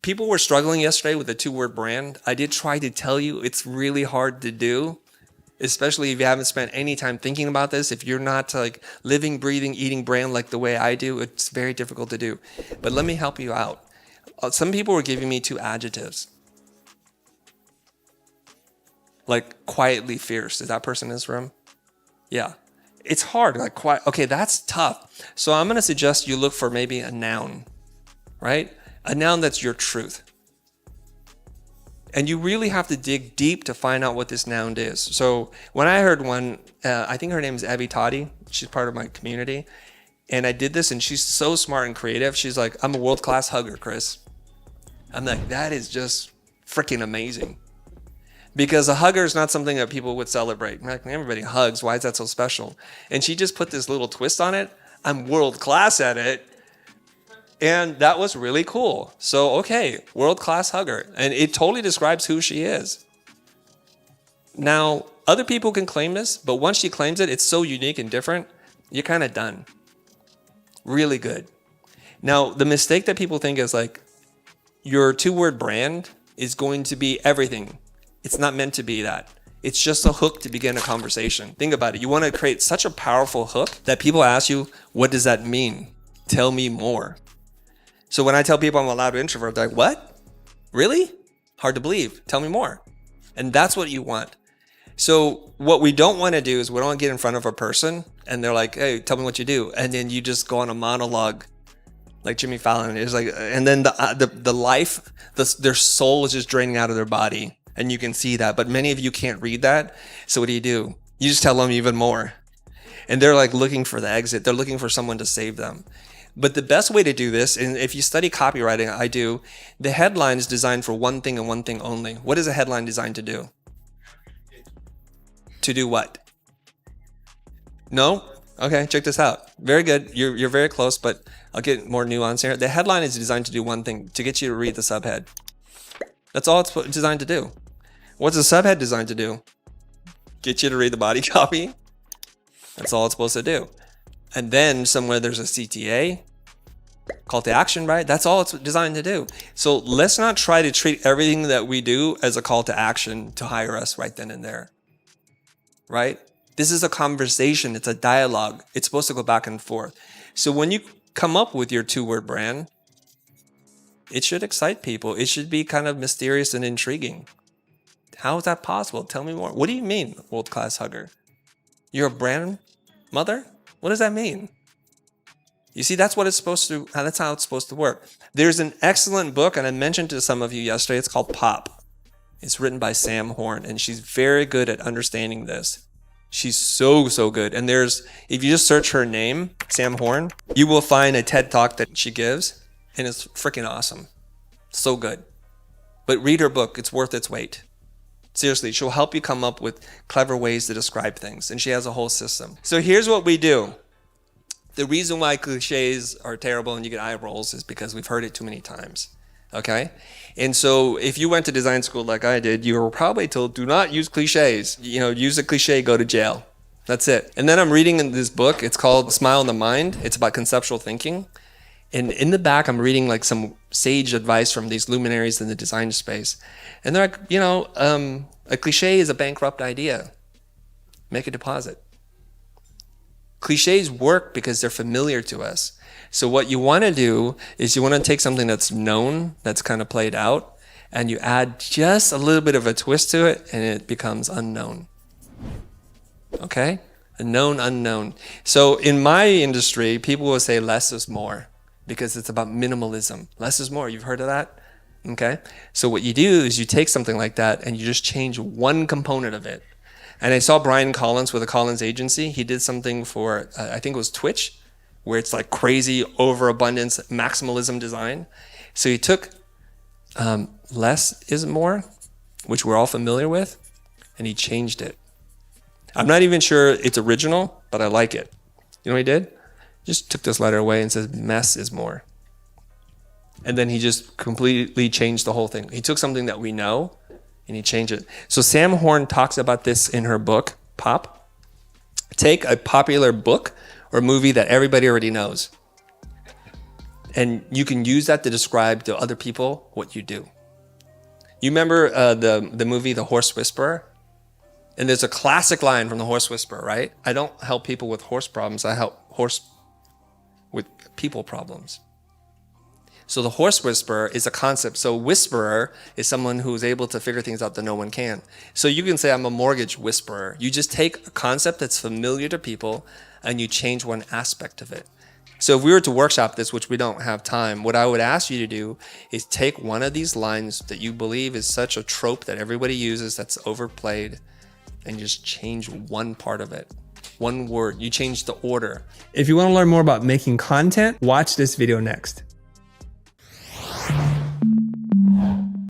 People were struggling yesterday with the 2-word brand. I did try to tell you it's really hard to do, especially if you haven't spent any time thinking about this. If you're not like living, breathing, eating brand like the way I do, it's very difficult to do. But let me help you out. Some people were giving me 2 adjectives. Like quietly fierce. Is that person in this room? Yeah. It's hard. Like quiet. Okay, that's tough. So I'm going to suggest you look for maybe a noun, right? A noun that's your truth. And you really have to dig deep to find out what this noun is. So when I heard one, I think her name is Abby Toddy. She's part of my community. And I did this, and she's so smart and creative. She's like, I'm a world-class hugger, Chris. I'm like, that is just freaking amazing. Because a hugger is not something that people would celebrate. Like, everybody hugs. Why is that so special? And she just put this little twist on it. I'm world-class at it. And that was really cool. So, okay, world-class hugger. And it totally describes who she is. Now, other people can claim this, but once she claims it, it's so unique and different, you're kind of done. Really good. Now, the mistake that people think is like, your 2-word brand is going to be everything. It's not meant to be that. It's just a hook to begin a conversation. Think about it. You want to create such a powerful hook that people ask you, what does that mean? Tell me more. So when I tell people I'm a loud introvert, they're like, what? Really? Hard to believe. Tell me more. And that's what you want. So what we don't want to do is we don't want to get in front of a person and they're like, hey, tell me what you do. And then you just go on a monologue like Jimmy Fallon is like, and then the life, their soul is just draining out of their body. And you can see that. But many of you can't read that. So what do? You just tell them even more. And they're like looking for the exit. They're looking for someone to save them. But the best way to do this, and if you study copywriting, I do, the headline is designed for one thing and one thing only. What is a headline designed to do? To do what? No? Okay, check this out. Very good. You're very close, but I'll get more nuance here. The headline is designed to do one thing, to get you to read the subhead. That's all it's designed to do. What's the subhead designed to do? Get you to read the body copy. That's all it's supposed to do. And then somewhere there's a CTA, call to action, right? That's all it's designed to do. So let's not try to treat everything that we do as a call to action to hire us right then and there, right? This is a conversation. It's a dialogue. It's supposed to go back and forth. So when you come up with your 2-word brand, it should excite people. It should be kind of mysterious and intriguing. How is that possible? Tell me more. What do you mean, world-class hugger? You're a brand mother? What does that mean? You see, that's what it's supposed to. That's how it's supposed to work. There's an excellent book, and I mentioned to some of you yesterday. It's called Pop. It's written by Sam Horn, and she's very good at understanding this. She's so good. And if you just search her name, Sam Horn, you will find a TED Talk that she gives, and it's freaking awesome. So good. But read her book. It's worth its weight. Seriously, she'll help you come up with clever ways to describe things. And she has a whole system. So here's what we do. The reason why cliches are terrible and you get eye rolls is because we've heard it too many times. Okay? And so if you went to design school like I did, you were probably told, do not use cliches. Use a cliche, go to jail. That's it. And then I'm reading in this book. It's called Smile in the Mind. It's about conceptual thinking. And in the back, I'm reading like some sage advice from these luminaries in the design space. And they're like, a cliche is a bankrupt idea. Make a deposit. Cliches work because they're familiar to us. So what you want to do is you want to take something that's known, that's kind of played out, and you add just a little bit of a twist to it, and it becomes unknown. Okay? A known unknown. So in my industry, people will say less is more, because it's about minimalism. Less is more. You've heard of that? Okay? So what you do is you take something like that and you just change one component of it. And I saw Brian Collins with a Collins agency. He did something for, I think it was Twitch, where it's like crazy overabundance, maximalism design. So he took less is more, which we're all familiar with, and he changed it. I'm not even sure it's original, but I like it. You know what he did? Just took this letter away and says mess is more. And then he just completely changed the whole thing. He took something that we know and he changed it. So Sam Horn talks about this in her book, Pop. Take a popular book or movie that everybody already knows. And you can use that to describe to other people what you do. You remember the movie The Horse Whisperer? And there's a classic line from The Horse Whisperer, right? I don't help people with horse problems. I help horse with people problems. So the horse whisperer is a concept. So whisperer is someone who is able to figure things out that no one can. So you can say I'm a mortgage whisperer. You just take a concept that's familiar to people and you change one aspect of it. So if we were to workshop this, which we don't have time, what I would ask you to do is take one of these lines that you believe is such a trope that everybody uses that's overplayed, and just change one part of it. One word. You change the order. If you want to learn more about making content, watch this video next.